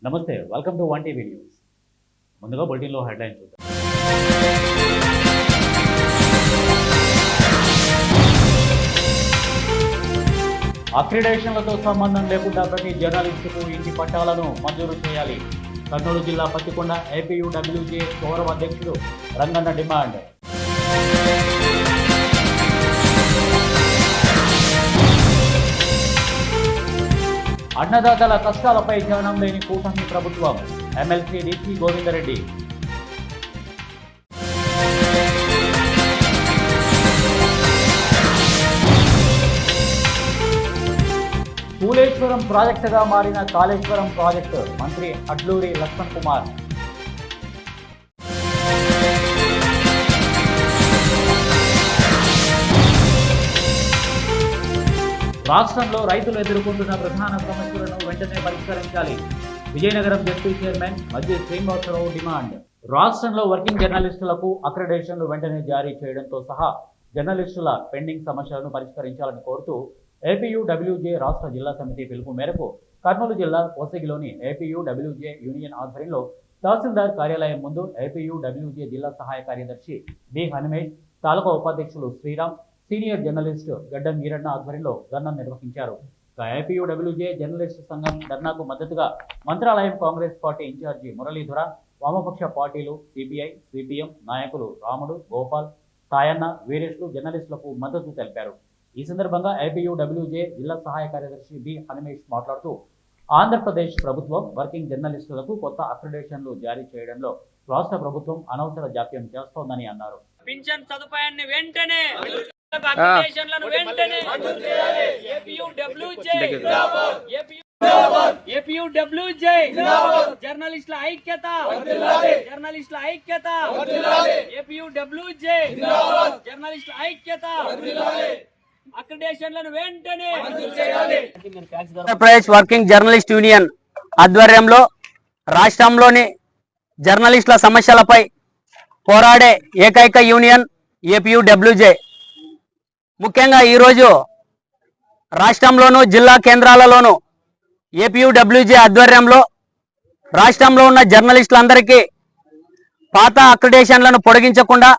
నమస్తే, welcome to one TV news. ముందుగా బులెటిన్లో హెడ్లైన్ చూద్దాం. అక్రిడేషన్లతో సంబంధం లేకుండా ప్రతి జర్నలిస్టుకు ఇంటి పట్టాలను మంజూరు చేయాలి. కర్నూలు జిల్లా పత్తికొండ ఏపీయూడబ్ల్యూజే గౌరవ అధ్యక్షుడు రంగన్న డిమాండ్. అన్నదాతల కష్టాలపై ధ్యానం లేని కూటమి ప్రభుత్వం. MLC DC Govinda Reddy. కూలేశ్వరం ప్రాజెక్టుగా మారిన కాళేశ్వరం ప్రాజెక్టు. మంత్రి అడ్లూరి లక్ష్మణ్ కుమార్. రాష్ట్రంలో రైతులు ఎదుర్కొంటున్న ప్రధాన సమస్యలను వెంటనే పరిష్కరించాలి. విజయనగరం జడ్పీ చైర్మన్ మధ్య శ్రీనివాసరావు డిమాండ్. రాష్ట్రంలో వర్కింగ్ జర్నలిస్టులకు అక్రిడేషన్లు వెంటనే జారీ చేయడంతో సహా జర్నలిస్టుల పెండింగ్ సమస్యలను పరిష్కరించాలని కోరుతూ ఏపీయూడబ్ల్యూజే రాష్ట్ర జిల్లా సమితి పిలుపు మేరకు కర్నూలు జిల్లా కోసిగిలోని ఏపీయూడబ్ల్యూజే యూనియన్ ఆధ్వర్యంలో తహసీల్దార్ కార్యాలయం ముందు ఏపీయూడబ్ల్యూజే జిల్లా సహాయ కార్యదర్శి బి హనుమేష్, తాలూకా ఉపాధ్యక్షులు శ్రీరామ్, సీనియర్ జర్నలిస్ట్ గడ్డం ఈరಣ್ణ ఆధ్వర్యంలో ధర్నా నిర్వహించారు. ఏపీయూడబ్ల్యూజే జర్నలిస్ట్ సంఘం ధర్నాకు మద్దతుగా మంత్రాలయం కాంగ్రెస్ పార్టీ ఇన్ఛార్జి మురళీధర, వామపక్ష పార్టీలు సిపిఐ, సిపిఎం నాయకులు రాముడు, గోపాల్, తాయన్న, వీరేష్లు జర్నలిస్టులకు మద్దతు తెలిపారు. ఈ సందర్భంగా ఏపీయూడబ్ల్యూజే జిల్లా సహాయ కార్యదర్శి బి హనుమేష్ మాట్లాడుతూ ఆంధ్రప్రదేశ్ ప్రభుత్వం వర్కింగ్ జర్నలిస్టులకు కొత్త అక్రిడేషన్లు జారీ చేయడంలో రాష్ట్ర ప్రభుత్వం అనవసర జాప్యం చేస్తోందని అన్నారు. పింఛన్ సదుపాయాన్ని వెంటనే జర్నలిస్టుల ఐక్యత, జర్నలిస్టుల ఐక్యత, ఏపీయూడబ్ల్యూజే జర్నలిస్టుల ఐక్యత. అక్రిడేషన్లను వెంటనే ఆంధ్రప్రదేశ్ వర్కింగ్ జర్నలిస్ట్ యూనియన్ ఆధ్వర్యంలో రాష్ట్రంలోని జర్నలిస్టుల సమస్యలపై పోరాడే ఏకైక యూనియన్ ఏపీయూడబ్ల్యూజే. ముఖ్యంగా ఈరోజు రాష్ట్రంలోనూ జిల్లా కేంద్రాలలోనూ ఏపీయూడబ్ల్యూజే ఆధ్వర్యంలో రాష్ట్రంలో ఉన్న జర్నలిస్టులందరికీ పాత అక్రిడేషన్లను పొడిగించకుండా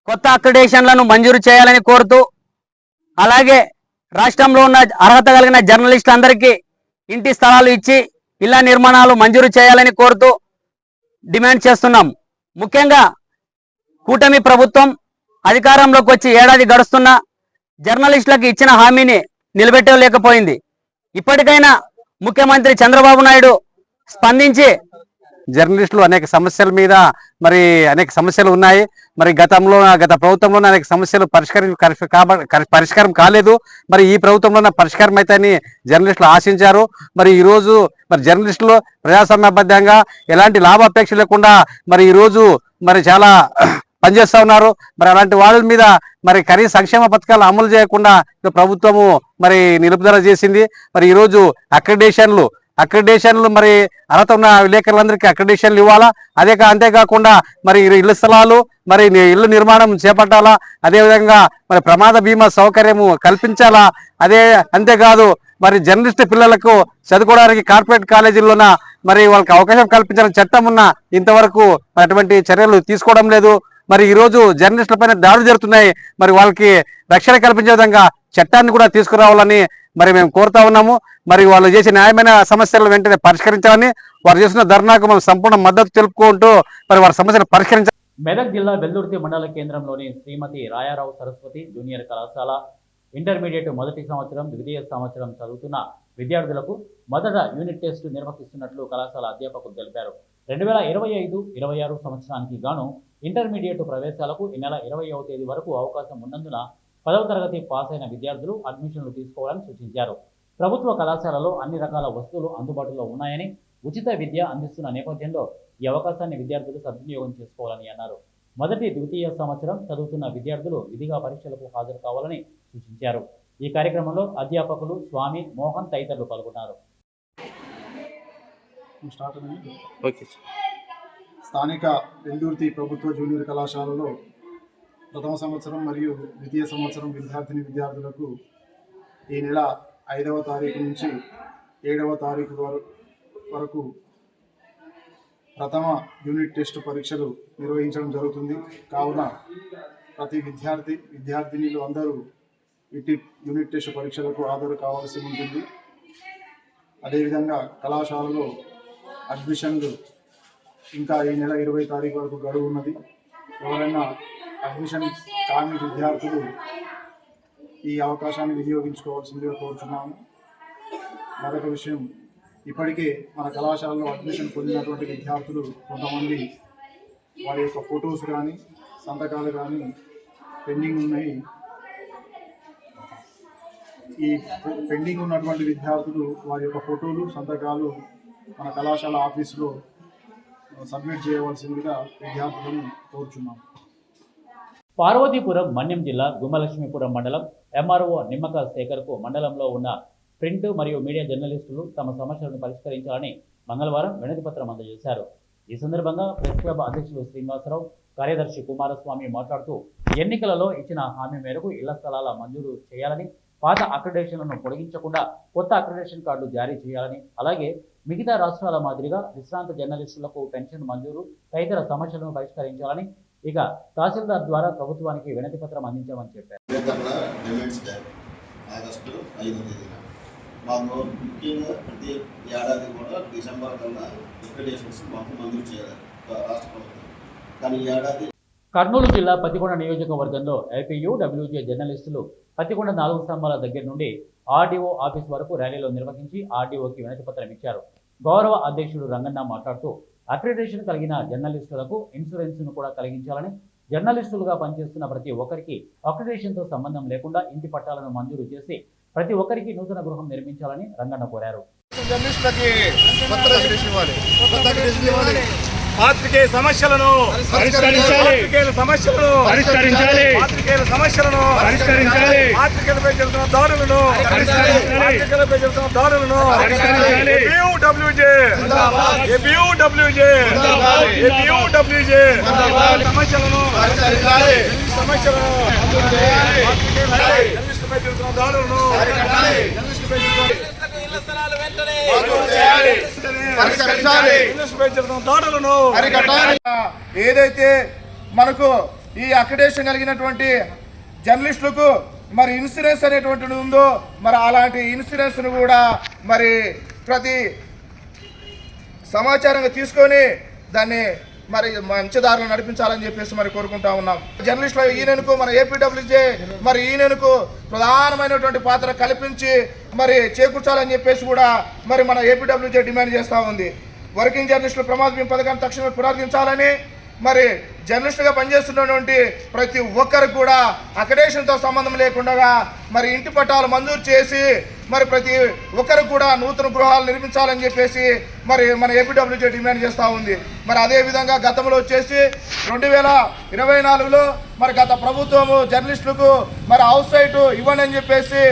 కొత్త అక్రిడేషన్లను మంజూరు చేయాలని కోరుతూ, అలాగే రాష్ట్రంలో ఉన్న అర్హత కలిగిన జర్నలిస్టులందరికీ ఇంటి స్థలాలు ఇచ్చి ఇళ్ల నిర్మాణాలు మంజూరు చేయాలని కోరుతూ డిమాండ్ చేస్తున్నాం. ముఖ్యంగా కూటమి ప్రభుత్వం అధికారంలోకి వచ్చి ఏడాది గడుస్తున్నా జర్నలిస్టులకు ఇచ్చిన హామీని నిలబెట్టలేకపోయింది. ఇప్పటికైనా ముఖ్యమంత్రి చంద్రబాబు నాయుడు స్పందించి జర్నలిస్టులు అనేక సమస్యల మీద అనేక సమస్యలు ఉన్నాయి. గత ప్రభుత్వంలో అనేక సమస్యలు పరిష్కారం కాలేదు. ఈ ప్రభుత్వంలో పరిష్కారం అయితే అని జర్నలిస్టులు ఆశించారు. ఈరోజు జర్నలిస్టులు ప్రజాస్వామ్యబద్ధంగా ఎలాంటి లాభాపేక్ష లేకుండా ఈరోజు చాలా పనిచేస్తూ ఉన్నారు. అలాంటి వాళ్ళ మీద కనీస సంక్షేమ పథకాలు అమలు చేయకుండా ప్రభుత్వము నిలుపుదల చేసింది. ఈరోజు అక్రిడేషన్లు అర్హత ఉన్న విలేకరులందరికీ అక్రిడేషన్లు ఇవ్వాలా. అంతేకాకుండా ఇళ్ల స్థలాలు ఇళ్ల నిర్మాణం చేపట్టాలా. అదేవిధంగా ప్రమాద బీమా సౌకర్యము కల్పించాలా. అంతేకాదు జర్నలిస్ట్ పిల్లలకు చదువుకోవడానికి కార్పొరేట్ కాలేజీల్లోన వాళ్ళకి అవకాశం కల్పించాలని చట్టం ఉన్నా ఇంతవరకు అటువంటి చర్యలు తీసుకోవడం లేదు. ఈరోజు జర్నలిస్టుల పైన దాడులు జరుగుతున్నాయి. వాళ్ళకి రక్షణ కల్పించే విధంగా చట్టాన్ని కూడా తీసుకురావాలని మేము కోరుతా ఉన్నాము. వాళ్ళు చేసే న్యాయమైన సమస్యలను వెంటనే పరిష్కరించాలని, వారు చేస్తున్న ధర్నాకు మనం సంపూర్ణ మద్దతు తెలుపుకుంటూ వారి సమస్యను పరిష్కరించాలి. మెదక్ జిల్లా వెల్దుర్తి మండల కేంద్రంలోని శ్రీమతి రాయారావు సరస్వతి జూనియర్ కళాశాల ఇంటర్మీడియట్ మొదటి సంవత్సరం, ద్వితీయ సంవత్సరం చదువుతున్న విద్యార్థులకు మొదట యూనిట్ టెస్ట్ నిర్వహిస్తున్నట్లు కళాశాల అధ్యాపకులు తెలిపారు. 2025-26 సంవత్సరానికి గాను ఇంటర్మీడియట్ ప్రవేశాలకు ఈ నెల 20వ తేదీ వరకు అవకాశం ఉన్నందున 10వ తరగతి పాస్ అయిన విద్యార్థులు అడ్మిషన్లు తీసుకోవాలని సూచించారు. ప్రభుత్వ కళాశాలలో అన్ని రకాల వస్తువులు అందుబాటులో ఉన్నాయని, ఉచిత విద్య అందిస్తున్న నేపథ్యంలో ఈ అవకాశాన్ని విద్యార్థులు సద్వినియోగం చేసుకోవాలని అన్నారు. మొదటి, ద్వితీయ సంవత్సరం చదువుతున్న విద్యార్థులు విధిగా పరీక్షలకు హాజరు కావాలని సూచించారు. ఈ కార్యక్రమంలో అధ్యాపకులు స్వామి, మోహన్ తదితరులు పాల్గొన్నారు. స్థానిక వెల్దుర్తి ప్రభుత్వ జూనియర్ కళాశాలలో ప్రథమ సంవత్సరం మరియు ద్వితీయ సంవత్సరం విద్యార్థులకు ఈ నెల 5వ తారీఖు నుంచి 7వ తారీఖు వరకు ప్రథమ యూనిట్ టెస్ట్ పరీక్షలు నిర్వహించడం జరుగుతుంది. కావున ప్రతి విద్యార్థినిలు అందరూ ఇటు యూనిట్ టెస్ట్ పరీక్షలకు హాజరు కావాల్సి ఉంటుంది. అదేవిధంగా కళాశాలలో అడ్మిషన్లు ఇంకా ఈ నెల 20 తారీఖు వరకు గడువు ఉన్నది. ఎవరైనా అడ్మిషన్ కాని విద్యార్థులు ఈ అవకాశాన్ని వినియోగించుకోవాల్సిందిగా కోరుతున్నాము. మరొక విషయం, ఇప్పటికే మన కళాశాలలో అడ్మిషన్ పొందినటువంటి విద్యార్థులు కొంతమంది వారి యొక్క ఫొటోస్ కానీ సంతకాలు కానీ పెండింగ్ ఉన్నాయి. ఈ పెండింగ్ ఉన్నటువంటి విద్యార్థులు వారి యొక్క ఫోటోలు సంతకాలు మన కళాశాల ఆఫీసులో సబ్మిట్ చేయవలసిందిగా విద్యార్థులను కోరుచున్నాం. పార్వతీపురం మన్యం జిల్లా గుమ్మలక్ష్మీపురం మండలం ఎంఆర్ఓ నిమ్మక శేఖర్కు మండలంలో ఉన్న ప్రింట్ మరియు మీడియా జర్నలిస్టులు తమ సమస్యలను పరిష్కరించాలని మంగళవారం వినతిపత్రం అందజేశారు. ఈ సందర్భంగా ప్రెస్ క్లబ్ అధ్యక్షులు శ్రీనివాసరావు, కార్యదర్శి కుమారస్వామి మాట్లాడుతూ ఎన్నికలలో ఇచ్చిన హామీ మేరకు ఇళ్ల స్థలాల మంజూరు చేయాలని, పాత అక్రిడేషన్లను పొడిగించకుండా కొత్త అక్రిడేషన్ కార్డులు జారీ చేయాలని, అలాగే మిగతా రాష్ట్రాల మాదిరిగా విశ్రాంత జర్నలిస్టులకు పెన్షన్ మంజూరు తదితర సమస్యలను పరిష్కరించాలని, ఇక తహసీల్దార్ ద్వారా ప్రభుత్వానికి వినతి పత్రం అందించామని చెప్పారు. ఆగస్టు 5వ తేదీన మాకు ముఖ్యంగా ప్రతి ఏడాది కూడా డిసెంబర్ కల్లా అక్రిడేషన్స్ మాకు మంజూరు చేయాలి రాష్ట్ర ప్రభుత్వం. కానీ ఈ ఏడాది కర్నూలు జిల్లా పత్తికొండ నియోజకవర్గంలో ఏపీయూ డబ్ల్యూజే జర్నలిస్టులు పత్తికొండ 4 స్తంభాల దగ్గర నుండి ఆర్డీఓ ఆఫీస్ వరకు ర్యాలీలో నిర్వహించి ఆర్డీఓకి వినతి పత్రం ఇచ్చారు. గౌరవ అధ్యక్షుడు రంగన్న మాట్లాడుతూ అక్రిడేషన్ కలిగిన జర్నలిస్టులకు ఇన్సూరెన్స్ను కూడా కలిగించాలని, జర్నలిస్టులుగా పనిచేస్తున్న ప్రతి ఒక్కరికి అక్రిడేషన్తో సంబంధం లేకుండా ఇంటి పట్టాలను మంజూరు చేసి ప్రతి ఒక్కరికి నూతన గృహం నిర్మించాలని రంగన్న కోరారు. పాత్రికేయ సమస్యలను పరిష్కరించాలి, పాత్రికేయులపై జరుగుతున్న దాడులను ఏదైతే మనకు ఈ అక్రిడేషన్ కలిగినటువంటి జర్నలిస్టులకు మరి ఇన్సూరెన్స్ అనేటువంటిది ఉందో, మరి అలాంటి ఇన్సూరెన్స్ ను కూడా మరి ప్రతి సమాచారంగా తీసుకొని దాన్ని మరి మంచి దారిలో నడిపించాలని చెప్పేసి మరి కోరుకుంటా ఉన్నాం. జర్నలిస్టుల ఈయనకు మన ఏపీడబ్ల్యూజే మరి ఈయనకు ప్రధానమైనటువంటి పాత్ర కల్పించి మరి చేకూర్చాలని చెప్పేసి కూడా మరి మన ఏపీడబ్ల్యూజే డిమాండ్ చేస్తూ ఉంది. వర్కింగ్ జర్నలిస్టుల ప్రమాద బీమా పథకాన్ని తక్షణమే పునరుద్ధరించాలని, మరి జర్నలిస్టుగా పనిచేస్తున్నటువంటి ప్రతి ఒక్కరికి కూడా అక్రిడేషన్తో సంబంధం లేకుండా మరి ఇంటి పట్టాలు మంజూరు చేసి మరి ప్రతి ఒక్కరికి కూడా నూతన గృహాలు నిర్మించాలని చెప్పేసి మరి మన ఏపీడబ్ల్యూజే డిమాండ్ చేస్తూ ఉంది. మరి అదేవిధంగా గతంలో వచ్చేసి 2024లో మరి గత ప్రభుత్వము జర్నలిస్టులకు మరి హౌస్ సైట్ ఇవ్వండి అని చెప్పేసి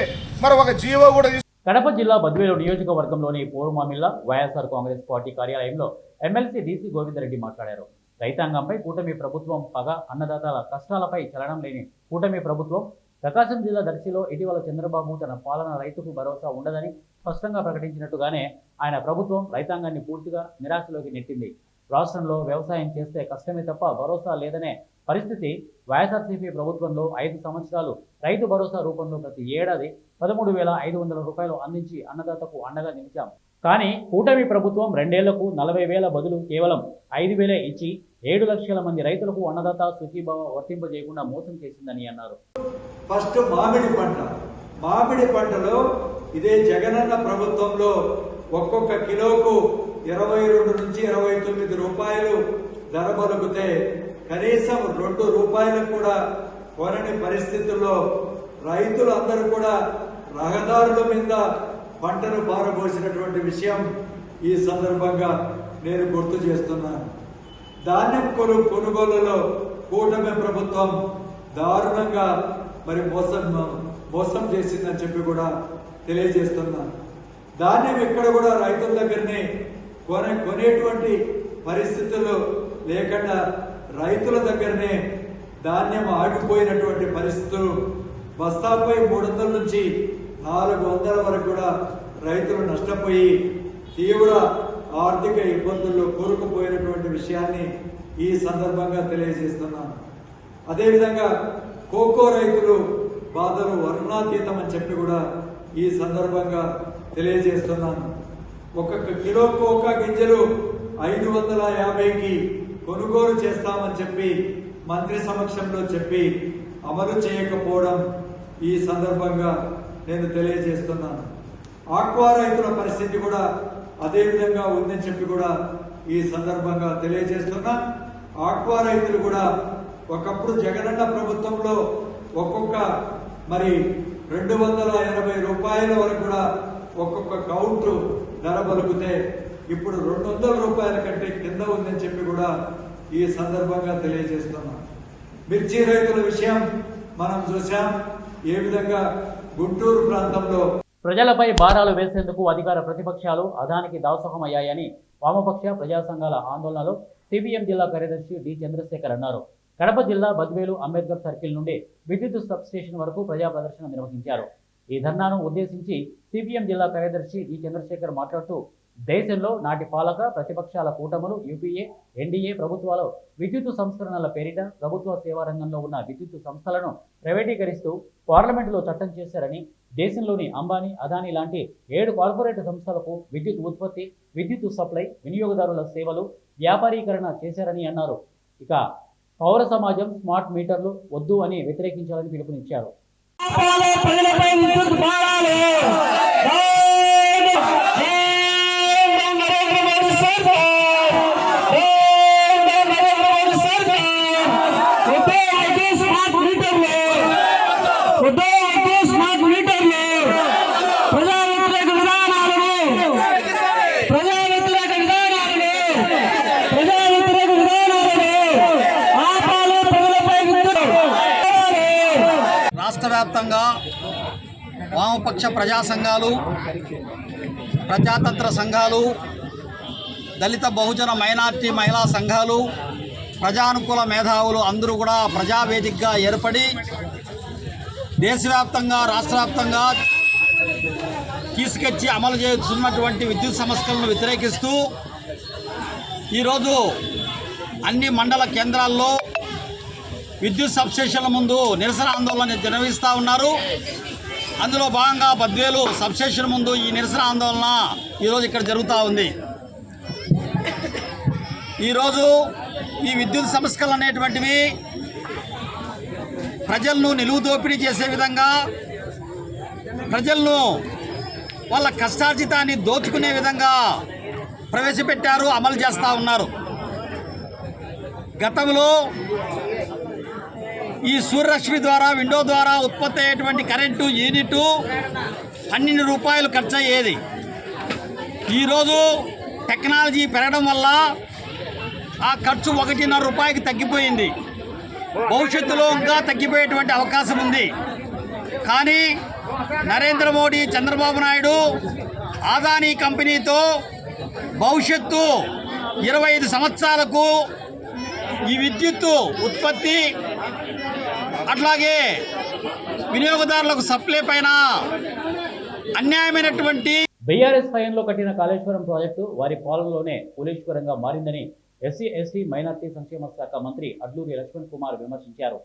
మరి ఒక జీవో కూడా కడప జిల్లా బద్వేలు నియోజకవర్గంలోని పోరుమామిల్ల వైఎస్ఆర్ కాంగ్రెస్ పార్టీ కార్యాలయంలో ఎమ్మెల్సీ డీసీ గోవిందరెడ్డి మాట్లాడారు. రైతాంగంపై కూటమి ప్రభుత్వం పగ, అన్నదాతల కష్టాలపై చలనం లేని కూటమి ప్రభుత్వం ప్రకాశం జిల్లా దర్శిలో ఇటీవల చంద్రబాబు తన పాలన రైతుకు భరోసా ఉండదని స్పష్టంగా ప్రకటించినట్టుగానే ఆయన ప్రభుత్వం రైతాంగాన్ని పూర్తిగా నిరాశలోకి నెట్టింది. రాష్ట్రంలో వ్యవసాయం చేస్తే కష్టమే తప్ప భరోసా లేదనే పరిస్థితి వైఎస్ఆర్సీపీ ప్రభుత్వంలో 5 సంవత్సరాలు రైతు భరోసా రూపంలో ప్రతి ఏడాది 13,500 రూపాయలు అందించి అన్నదాతకు అండగా నిలిచాం. కానీ కూటమి ప్రభుత్వం 2 ఏళ్లకు 40,000 బదులు కేవలం 5,000 ఇచ్చి 7 లక్షల మంది రైతులకు అన్నదాత సుఖీభావ వర్తింపజేయకుండా మోసం చేసిందని అన్నారు. ఫస్ట్ మామిడి పంటలో ఇదే జగనన్న ప్రభుత్వంలో ఒక్కొక్క కిలోకు 22 నుంచి 29 రూపాయలు ధర పలుకుతే కనీసం 2 రూపాయలకు కూడా కొనని పరిస్థితుల్లో రైతులందరూ కూడా రహదారుల మీద పంటను పారబోసినటువంటి విషయం ఈ సందర్భంగా నేను గుర్తు చేస్తున్నాను. ధాన్యం కొనుగోలులో కూటమి ప్రభుత్వం దారుణంగా మరి మోసం చేసిందని చెప్పి కూడా తెలియజేస్తున్నాను. ధాన్యం ఎక్కడ కూడా రైతుల దగ్గరనే కొనేటువంటి పరిస్థితులు లేకుండా రైతుల దగ్గరనే ధాన్యం ఆగిపోయినటువంటి పరిస్థితులు, బస్తాపై 300 నుంచి 400 వరకు కూడా రైతులు నష్టపోయి తీవ్ర ఆర్థిక ఇబ్బందుల్లో కూరుకుపోయినటువంటి విషయాన్ని ఈ సందర్భంగా తెలియజేస్తున్నాను. అదేవిధంగా కోకో రైతులు బాధలు వర్ణాతీతం అని చెప్పి కూడా ఈ సందర్భంగా తెలియజేస్తున్నాను. ఒక్కొక్క కిలో కోకా గింజలు 550కి కొనుగోలు చేస్తామని చెప్పి మంత్రి సమక్షంలో చెప్పి అమలు చేయకపోవడం ఈ సందర్భంగా నేను తెలియజేస్తున్నాను. ఆక్వా రైతుల పరిస్థితి కూడా అదే విధంగా ఉందని చెప్పి కూడా ఈ సందర్భంగా తెలియజేస్తున్నా. ఆక్వా రైతులు కూడా ఒకప్పుడు జగనన్న ప్రభుత్వంలో ఒక్కొక్క 280 రూపాయల వరకు కూడా ఒక్కొక్క కౌంటు ధర పలుకుతే ఇప్పుడు 200 రూపాయల కంటే కింద ఉందని చెప్పి కూడా ఈ సందర్భంగా తెలియజేస్తున్నాం. మిర్చి రైతుల విషయం మనం చూసాం, ఏ విధంగా గుంటూరు ప్రాంతంలో ప్రజలపై భారాలు వేసేందుకు అధికార ప్రతిపక్షాలు అదానికి దాసోహమయ్యాయని వామపక్ష ప్రజా సంఘాల ఆందోళనలో సిపిఎం జిల్లా కార్యదర్శి డి చంద్రశేఖర్ అన్నారు. కడప జిల్లా బద్వేలు అంబేద్కర్ సర్కిల్ నుండి విద్యుత్ సబ్ స్టేషన్ వరకు ప్రజా ప్రదర్శన నిర్వహించారు. ఈ ధర్నాను ఉద్దేశించి సిపిఎం జిల్లా కార్యదర్శి డి చంద్రశేఖర్ మాట్లాడుతూ దేశంలో నాటి పాలక ప్రతిపక్షాల కూటములు యూపీఏ, ఎన్డీఏ ప్రభుత్వాలు విద్యుత్ సంస్కరణల పేరిట ప్రభుత్వ సేవా రంగంలో ఉన్న విద్యుత్ సంస్థలను ప్రైవేటీకరిస్తూ పార్లమెంటులో చట్టం చేశారని, దేశంలోని అంబానీ, అదానీ లాంటి 7 కార్పొరేట్ సంస్థలకు విద్యుత్ ఉత్పత్తి, విద్యుత్ సప్లై, వినియోగదారుల సేవలు వ్యాపారీకరణ చేశారని అన్నారు. ఇక పౌర సమాజం స్మార్ట్ మీటర్లు వద్దు అని వ్యతిరేకించాలని పిలుపునిచ్చారు. రాష్ట్ర వ్యాప్తంగా వామపక్ష ప్రజా సంఘాలు, ప్రజాతంత్ర సంఘాలు, దళిత బహుజన మైనార్టీ మహిళా సంఘాలు, ప్రజానుకూల మేధావులు అందరూ కూడా ప్రజావేదికగా ఏర్పడి దేశవ్యాప్తంగా, రాష్ట్ర వ్యాప్తంగా తీసుకొచ్చి అమలు చేస్తున్నటువంటి విద్యుత్ సంస్కరణలను వ్యతిరేకిస్తూ ఈరోజు అన్ని మండల కేంద్రాల్లో విద్యుత్ సబ్స్టేషన్ల ముందు నిరసన ఆందోళన నిర్వహిస్తూ ఉన్నారు. అందులో భాగంగా బద్వేలు సబ్స్టేషన్ ముందు ఈ నిరసన ఆందోళన ఈరోజు ఇక్కడ జరుగుతూ ఉంది. ఈరోజు ఈ విద్యుత్ సంస్కరణలు అనేటువంటివి ప్రజలను నిలువు దోపిడీ చేసే విధంగా, ప్రజలను వాళ్ళ కష్టార్జితాన్ని దోచుకునే విధంగా ప్రవేశపెట్టారు, అమలు చేస్తూ ఉన్నారు. గతంలో ఈ సూర్యరశ్మి ద్వారా, విండో ద్వారా ఉత్పత్తి అయ్యేటువంటి కరెంటు యూనిట్ 12 రూపాయలు ఖర్చు అయ్యేది. ఈరోజు టెక్నాలజీ పెరగడం వల్ల ఆ ఖర్చు 1.5 రూపాయకి తగ్గిపోయింది. భవిష్యత్తులో ఇంకా తగ్గిపోయేటువంటి అవకాశం ఉంది. కానీ నరేంద్ర మోడీ, చంద్రబాబు నాయుడు అదానీ కంపెనీతో భవిష్యత్తు 25 సంవత్సరాలకు ఈ విద్యుత్తు ఉత్పత్తి అట్లాగే వినియోగదారులకు సప్లై పైన అన్యాయమైనటువంటి బీఆర్ఎస్ హయాంలో కట్టిన కాళేశ్వరం ప్రాజెక్టు వారి పాలనలోనే కూలీశ్వరంగా మారిందని ఎస్సీ, ఎస్టీ, మైనార్టీ సంక్షేమ శాఖ మంత్రి అడ్లూరి లక్ష్మణ్ కుమార్ విమర్శించారు.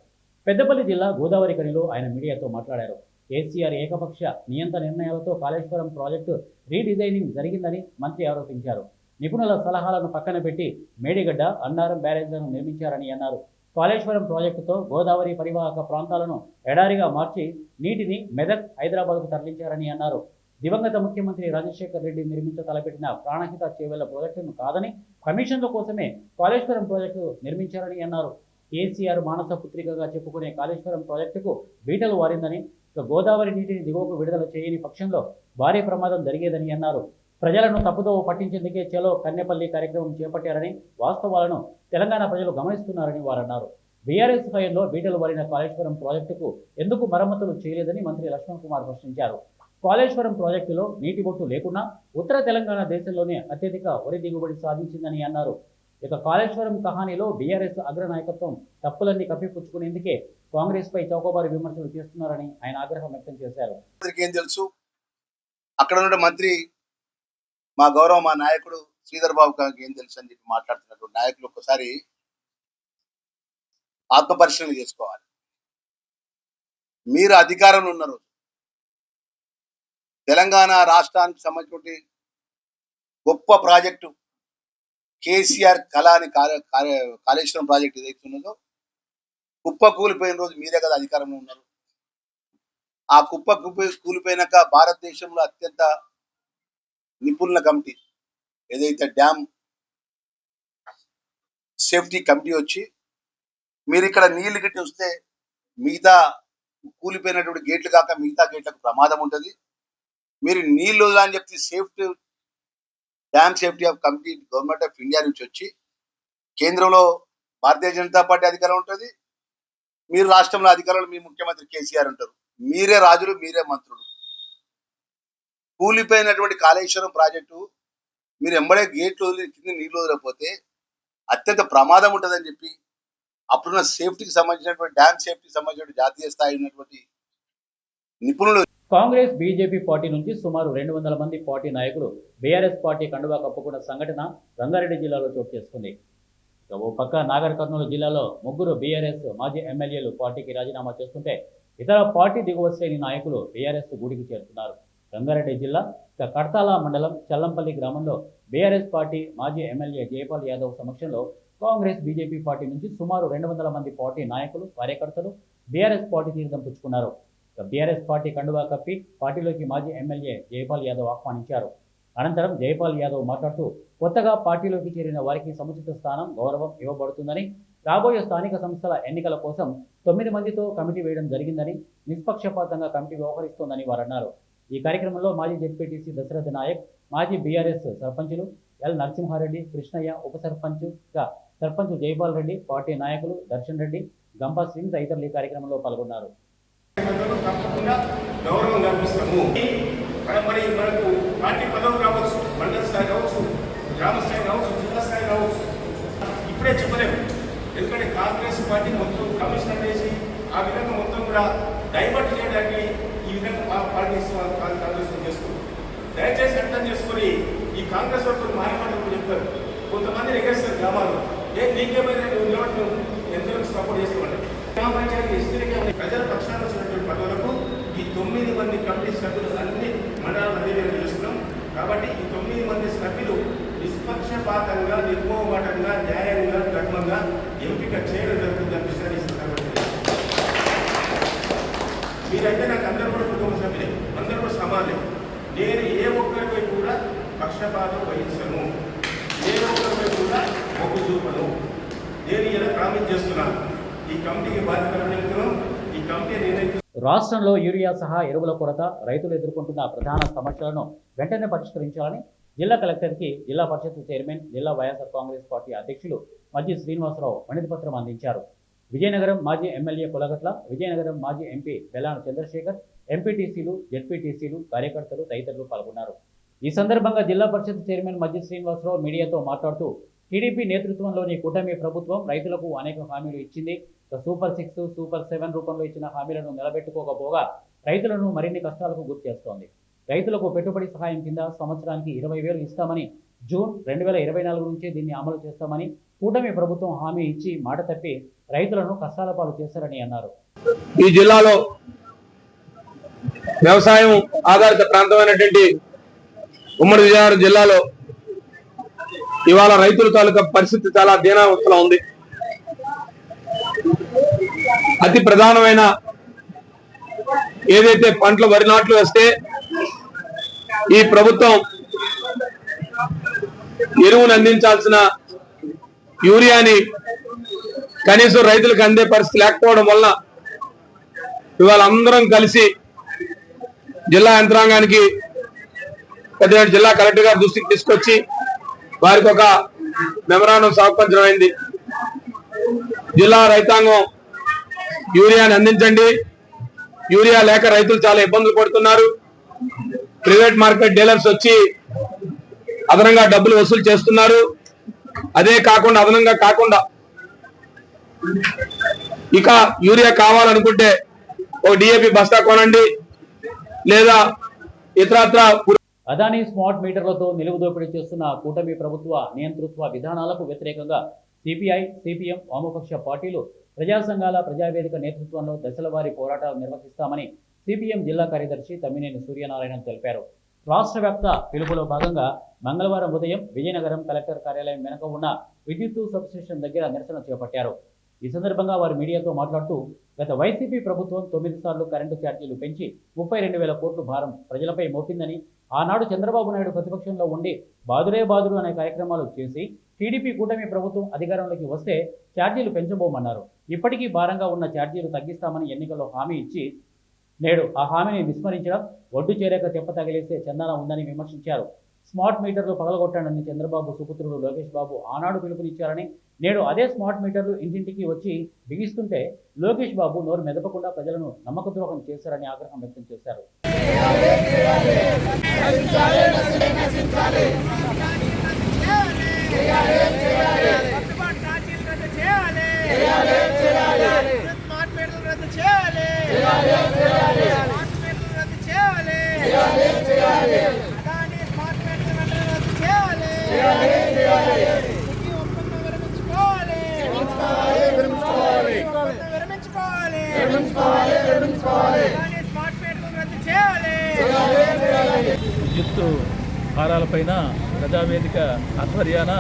పెద్దపల్లి జిల్లా గోదావరి కనిలో ఆయన మీడియాతో మాట్లాడారు. కేసీఆర్ ఏకపక్ష నియంత నిర్ణయాలతో కాళేశ్వరం ప్రాజెక్టు రీడిజైనింగ్ జరిగిందని మంత్రి ఆరోపించారు. నిపుణుల సలహాలను పక్కన పెట్టి మేడిగడ్డ, అన్నారం బ్యారేజ్లను నిర్మించారని అన్నారు. కాళేశ్వరం ప్రాజెక్టుతో గోదావరి పరివాహక ప్రాంతాలను ఎడారిగా మార్చి నీటిని మెదక్, హైదరాబాద్కు తరలించారని అన్నారు. దివంగత ముఖ్యమంత్రి రాజశేఖర్ రెడ్డి నిర్మించ తలపెట్టిన ప్రాణహిత చేవెళ్ల ప్రాజెక్టును కాదని కమిషన్ల కోసమే కాళేశ్వరం ప్రాజెక్టు నిర్మించారని అన్నారు. కేసీఆర్ మానస పుత్రికగా చెప్పుకునే కాళేశ్వరం ప్రాజెక్టుకు బీటలు వారిందని, ఇక గోదావరి నీటిని దిగువకు విడుదల చేయని పక్షంలో భారీ ప్రమాదం జరిగేదని అన్నారు. ప్రజలను తప్పుదోవ పట్టించేందుకే చలో కన్నెపల్లి కార్యక్రమం చేపట్టారని, వాస్తవాలను తెలంగాణ ప్రజలు గమనిస్తున్నారని వారన్నారు. బీఆర్ఎస్ హయాంలో బీటలు వారిన కాళేశ్వరం ప్రాజెక్టుకు ఎందుకు మరమ్మతులు చేయలేదని మంత్రి లక్ష్మణ్ కుమార్ ప్రశ్నించారు. కాళేశ్వరం ప్రాజెక్టులో నీటి బొట్టు లేకున్నా ఉత్తర తెలంగాణ దేశంలోనే అత్యధిక వరి దిగుబడి సాధించిందని అన్నారు. ఇక కాళేశ్వరం కహానీలో బీఆర్ఎస్ అగ్రనాయకత్వం తప్పులన్నీ కప్పిపుచ్చుకునేందుకే కాంగ్రెస్ పై చౌకబారు విమర్శలు చేస్తున్నారని ఆయన ఆగ్రహం వ్యక్తం చేశారు. ఏం తెలుసు, అక్కడ ఉన్న మంత్రి మా నాయకుడు శ్రీధర్ బాబు గారికి ఏం తెలుసు అని చెప్పి మాట్లాడుతున్నటువంటి నాయకులు ఒక్కసారి ఆత్మపరిశీలన చేసుకోవాలి. మీరు అధికారంలో ఉన్నారు. తెలంగాణ రాష్ట్రానికి సంబంధించిన గొప్ప ప్రాజెక్టు కేసీఆర్ కళాని కాళేశ్వరం ప్రాజెక్ట్ ఏదైతే ఉన్నదో కుప్ప కూలిపోయిన రోజు మీరే కదా అధికారంలో ఉన్నారు. ఆ కుప్ప కూలిపోయినాక భారతదేశంలో అత్యంత నిపుణుల కమిటీ ఏదైతే డ్యామ్ సేఫ్టీ కమిటీ వచ్చి మీరు ఇక్కడ నీళ్లు గిట్టి వస్తే మిగతా కూలిపోయినటువంటి గేట్లు కాక మిగతా గేట్లకు ప్రమాదం ఉంటుంది. మీరు నీళ్లు అని చెప్పి safety dam safety of committee government of India నుంచి వచ్చి కేంద్రంలో భారతీయ జనతా పార్టీ అధికారం ఉంటుంది, మీరు రాష్ట్రంలో అధికారంలో మీ ముఖ్యమంత్రి కేసీఆర్ ఉంటారు. మీరే రాజులు, మీరే మంత్రులు. కూలిపోయినటువంటి కాళేశ్వరం ప్రాజెక్టు మీరు ఎంబడే గేట్లు వదిలి కింద నీళ్లు వదిలేకపోతే అత్యంత ప్రమాదం ఉంటుందని చెప్పి అప్పుడున్న సేఫ్టీకి సంబంధించినటువంటి డ్యామ్ సేఫ్టీకి సంబంధించిన జాతీయ స్థాయి ఉన్నటువంటి నిపుణులు. కాంగ్రెస్ బీజేపీ పార్టీ నుంచి సుమారు 200 మంది పార్టీ నాయకులు బీఆర్ఎస్ పార్టీ కండువా కప్పుకున్న సంఘటన రంగారెడ్డి జిల్లాలో చోటు చేసుకుంది. ఓ పక్క నాగర్ కర్నూలు జిల్లాలో 3 బీఆర్ఎస్ మాజీ ఎమ్మెల్యేలు పార్టీకి రాజీనామా చేస్తుంటే ఇతర పార్టీ దిగువ శ్రేణి నాయకులు బీఆర్ఎస్ గూడికి చేరుతున్నారు. రంగారెడ్డి జిల్లా కడతాల మండలం చల్లంపల్లి గ్రామంలో బీఆర్ఎస్ పార్టీ మాజీ ఎమ్మెల్యే జయపాల్ యాదవ్ సమక్షంలో కాంగ్రెస్ బీజేపీ పార్టీ నుంచి సుమారు 200 మంది పార్టీ నాయకులు కార్యకర్తలు బీఆర్ఎస్ పార్టీ తీర్థం పుచ్చుకున్నారు. బీఆర్ఎస్ పార్టీ కండువా కప్పి పార్టీలోకి మాజీ ఎమ్మెల్యే జయపాల్ యాదవ్ ఆహ్వానించారు. అనంతరం జయపాల్ యాదవ్ మాట్లాడుతూ కొత్తగా పార్టీలోకి చేరిన వారికి సముచిత స్థానం, గౌరవం ఇవ్వబడుతుందని, రాబోయే స్థానిక సంస్థల ఎన్నికల కోసం 9 మందితో కమిటీ వేయడం జరిగిందని, నిష్పక్షపాతంగా కమిటీ వ్యవహరిస్తోందని వారన్నారు. ఈ కార్యక్రమంలో మాజీ జెడ్పీటీసీ దశరథ నాయక్, మాజీ బీఆర్ఎస్ సర్పంచులు ఎల్ నరసింహారెడ్డి, కృష్ణయ్య, ఉప సర్పంచ్గా సర్పంచ్ జైపాల్ రెడ్డి, పార్టీ నాయకులు దర్శన్ రెడ్డి, గంపా సింగ్ తదితరులు ఈ కార్యక్రమంలో పాల్గొన్నారు. తప్పకుండా గౌరవం కల్పిస్తాము. మరి మనకు పార్టీ పదవులు కావచ్చు, మండల స్థాయి కావచ్చు, గ్రామ స్థాయి కావచ్చు, జిల్లా స్థాయి కావచ్చు, ఇప్పుడే చెప్పలేము. ఎందుకంటే కాంగ్రెస్ పార్టీ మొత్తం కమిషనర్ చేసి ఆ విధంగా మొత్తం కూడా డైవర్ట్ చేయడానికి ఈ విధంగా పార్టీస్ కాంగ్రెస్ చేస్తుంది. దయచేసి అర్థం చేసుకొని ఈ కాంగ్రెస్ వాళ్ళు మాట్లాడుతూ చెప్తారు, కొంతమంది ఎగేస్తారు గ్రామాల్లో, నీకేమైనా ఎంతో సపోర్ట్ చేస్తామంటారు. గ్రామ పంచాయతీ హిస్టరీగా ప్రజల పక్షాన వచ్చినటువంటి పదవులకు ఈ 9 మంది కమిటీ సభ్యులు అన్ని మండలాలు అదే చేస్తున్నాం. కాబట్టి ఈ 9 మంది సభ్యులు నిష్పక్షపాతంగా, నిర్మోహమాటంగా, న్యాయంగా, ధర్మంగా ఎంపిక చేయడం జరుగుతుందని విషయాన్ని మీరంటే నాకు అందరూ కూడా కుటుంబ సభ్యులే, అందరూ కూడా సమానమే. నేను ఏ ఒక్కరిపై కూడా పక్షపాతం వహించను, ఏ ఒక్కరిపై కూడా మొగ్గు చూపను. నేను ఇలా ప్రామిస్ చేస్తున్నాను. ఈ కమిటీకి బాధ్యతలు ఈ కమిటీ నిర్ణయించు. రాష్ట్రంలో యూరియా సహా ఎరువుల కొరత, రైతులు ఎదుర్కొంటున్న ప్రధాన సమస్యలను వెంటనే పరిష్కరించాలని జిల్లా కలెక్టర్కి జిల్లా పరిషత్ చైర్మన్, జిల్లా వైఎస్ఆర్ కాంగ్రెస్ పార్టీ అధ్యక్షులు మజ్జి శ్రీనివాసరావు వినతి పత్రం అందించారు. విజయనగరం మాజీ ఎమ్మెల్యే కులగట్ల, విజయనగరం మాజీ ఎంపీ బెల్లాన చంద్రశేఖర్, ఎంపీటీసీలు, జెడ్పీటీసీలు, కార్యకర్తలు తదితరులు పాల్గొన్నారు. ఈ సందర్భంగా జిల్లా పరిషత్ చైర్మన్ మజ్జి శ్రీనివాసరావు మీడియాతో మాట్లాడుతూ టీడీపీ నేతృత్వంలోని కూటమి ప్రభుత్వం రైతులకు అనేక హామీలు ఇచ్చింది. సూపర్ 6, సూపర్ 7 రూపంలో ఇచ్చిన హామీలను నిలబెట్టుకోకపోగా రైతులను మరిన్ని కష్టాలకు గురి చేస్తోంది. రైతులకు పెట్టుబడి సహాయం కింద సంవత్సరానికి 20,000 ఇస్తామని, జూన్ 2024 నుంచే దీన్ని అమలు చేస్తామని కూటమి ప్రభుత్వం హామీ ఇచ్చి మాట తప్పి రైతులను కష్టాల పాలు చేశారని అన్నారు. ఈ జిల్లాలో వ్యవసాయం ఆధారిత ప్రాంతమైనటువంటి ఉమ్మడి విజయనగరం జిల్లాలో ఇవాళ రైతుల తాలూకా పరిస్థితి చాలా దీనావస్థలో ఉంది. అతి ప్రధానమైన ఏదైతే పంటలు వరి నాట్లు వేస్తే ఈ ప్రభుత్వం ఎరువును అందించాల్సిన యూరియాని కనీసం రైతులకు అందే పరిస్థితి లేకపోవడం వల్ల ఇవాళ అందరం కలిసి జిల్లా యంత్రాంగానికి పెద్ద జిల్లా కలెక్టర్ గారి దృష్టికి తీసుకొచ్చి వారికి ఒక మెమరాండం సమర్పించడమైంది. జిల్లా రైతాంగం యూరియాని అందించండి, యూరియా లేక రైతులు చాలా ఇబ్బందులు పడుతున్నారు. ప్రైవేట్ మార్కెట్ డీలర్స్ వచ్చి అదనంగా డబ్బులు వసూలు చేస్తున్నారు. అదే కాకుండా అదనంగా కాకుండా ఇక యూరియా కావాలనుకుంటే ఒక డిఏపి బస్తా కొనండి లేదా ఇతరత్ర. అదానీ స్మార్ట్ మీటర్లతో నిలువు దోపిడీ చేస్తున్న కూటమి ప్రభుత్వ నియంతృత్వ విధానాలకు వ్యతిరేకంగా సిపిఐ, సిపిఎం వామపక్ష పార్టీలు ప్రజా సంఘాల ప్రజావేదిక నేతృత్వంలో దశలవారీ పోరాటాలు నిర్వహిస్తామని సిపిఎం జిల్లా కార్యదర్శి తమ్మినేని సూర్యనారాయణ తెలిపారు. రాష్ట్ర వ్యాప్త పిలుపులో భాగంగా మంగళవారం ఉదయం విజయనగరం కలెక్టర్ కార్యాలయం వెనుక ఉన్న విద్యుత్ సబ్స్టేషన్ దగ్గర నిరసన చేపట్టారు. ఈ సందర్భంగా వారు మీడియాతో మాట్లాడుతూ గత వైసీపీ ప్రభుత్వం 9 సార్లు కరెంటు ఛార్జీలు పెంచి 32,000 కోట్ల భారం ప్రజలపై మోపిందని, ఆనాడు చంద్రబాబు నాయుడు ప్రతిపక్షంలో ఉండి బాదురే బాదురు అనే కార్యక్రమాలు చేసి టీడీపీ కూటమి ప్రభుత్వం అధికారంలోకి వస్తే ఛార్జీలు పెంచబోమన్నారు. ఇప్పటికీ భారంగా ఉన్న ఛార్జీలు తగ్గిస్తామని ఎన్నికల్లో హామీ ఇచ్చి నేడు ఆ హామీని విస్మరించడం ఒడ్డు చేరాక తెప్ప తగిలేసే చందన ఉందని విమర్శించారు. స్మార్ట్ మీటర్లు పగలగొట్టాడని చంద్రబాబు సుపుత్రుడు లోకేష్ బాబు ఆనాడు పిలుపునిచ్చారని, నేడు అదే స్మార్ట్ మీటర్లు ఇంటింటికి వచ్చి బిగిస్తుంటే లోకేష్ బాబు నోరు మెదపకుండా ప్రజలను నమ్మకద్రోహం చేశారని ఆగ్రహం వ్యక్తం చేశారు. విద్యుత్తు భారాలపైన ప్రజావేదిక ఆధ్వర్యాన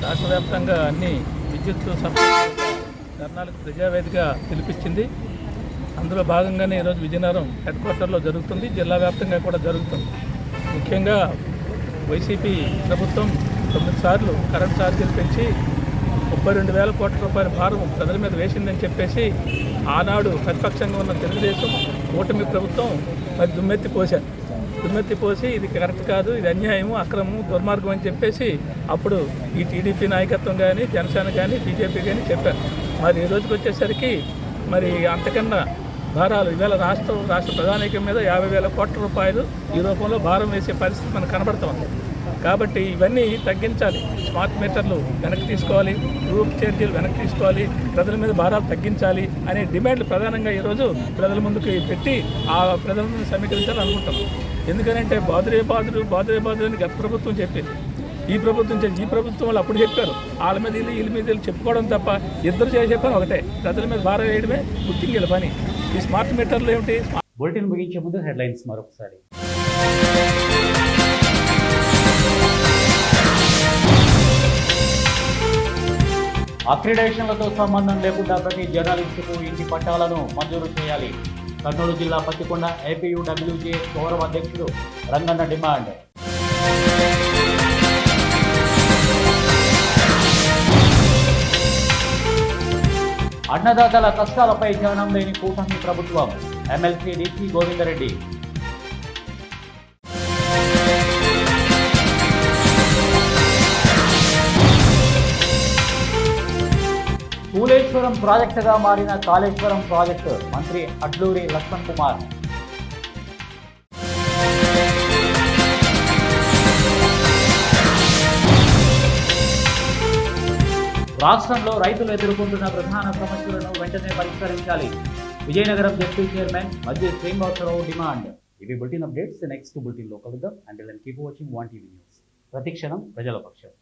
రాష్ట్ర వ్యాప్తంగా అన్ని విద్యుత్తు సంస్థల ధర్నాలకు ప్రజావేదిక పిలిపించింది. అందులో భాగంగానే ఈరోజు విజయనగరం హెడ్ క్వార్టర్లో జరుగుతుంది, జిల్లా వ్యాప్తంగా కూడా జరుగుతుంది. ముఖ్యంగా వైసీపీ ప్రభుత్వం 9 సార్లు కరెంట్ ఛార్జీలు పెంచి 32,000 కోట్ల రూపాయల భారం ప్రజల మీద వేసిందని చెప్పేసి ఆనాడు ప్రతిపక్షంగా ఉన్న తెలుగుదేశం కూటమి ప్రభుత్వం మరి దుమ్మెత్తి పోసి ఇది కరెక్ట్ కాదు, ఇది అన్యాయము, అక్రమము, దుర్మార్గం అని చెప్పేసి అప్పుడు ఈ టీడీపీ నాయకత్వం కానీ, జనసేన కానీ, బీజేపీ కానీ చెప్పారు. మరి ఈ రోజుకి వచ్చేసరికి మరి అంతకన్నా భారాలు ఇవాళ రాష్ట్ర ప్రధానికం మీద 50,000 కోట్ల రూపాయలు ఈ రూపంలో భారం వేసే పరిస్థితి మనకు కనబడుతుంది. కాబట్టి ఇవన్నీ తగ్గించాలి. స్మార్ట్ మీటర్లు వెనక్కి తీసుకోవాలి, గ్రూప్ ఛార్జీలు వెనక్కి తీసుకోవాలి, ప్రజల మీద భారాలు తగ్గించాలి అనే డిమాండ్లు ప్రధానంగా ఈరోజు ప్రజల ముందుకు పెట్టి ఆ ప్రజల ముందు సమీకరించాలని అనుకుంటాం. ఎందుకంటే బాదురే బాదురు అని గత ప్రభుత్వం చెప్పింది. ఈ ప్రభుత్వం వాళ్ళు అప్పుడు చెప్పారు, వాళ్ళ మీద వీళ్ళ మీద చెప్పుకోవడం తప్ప ఇద్దరు చేసే పని ఒకటే, ప్రజల మీద భారం వేయడమే గుర్తింగల పని. ఈ స్మార్ట్ మీటర్లు ఏమిటి? బులెటిన్ ముగించే ముందు హెడ్లైన్స్ మరొకసారి. అక్రిడేషన్లతో సంబంధం లేకుండా ప్రతి జర్నలిస్టుకు ఇంటి పట్టాలను మంజూరు చేయాలి. కర్నూలు జిల్లా పత్తికొండ ఏపీయూడబ్ల్యూజే గౌరవ అధ్యక్షుడు రంగన్న డిమాండ్. అన్నదాతల కష్టాలపై ధ్యానం లేని కూటమి ప్రభుత్వం, ఎమ్మెల్సీ డిసి గోవిందరెడ్డి. కూలేశ్వరం ప్రాజెక్టుగా మారిన కాళేశ్వరం ప్రాజెక్టు, మంత్రి అడ్లూరి లక్ష్మణ్ కుమార్. రాష్ట్రంలో రైతులు ఎదుర్కొంటున్న ప్రధాన సమస్యలను వెంటనే పరిష్కరించాలి. విజయనగరం జెడ్పీ చైర్మన్ మధ్య శ్రీనివాసరావు డిమాండ్. ఇవి బులెటిన్ అప్డేట్స్. నెక్స్ట్ బులెటిన్లో కలుద్దాం. Until then keep watching 1 TV news. ప్రతిక్షణం ప్రజల పక్షం.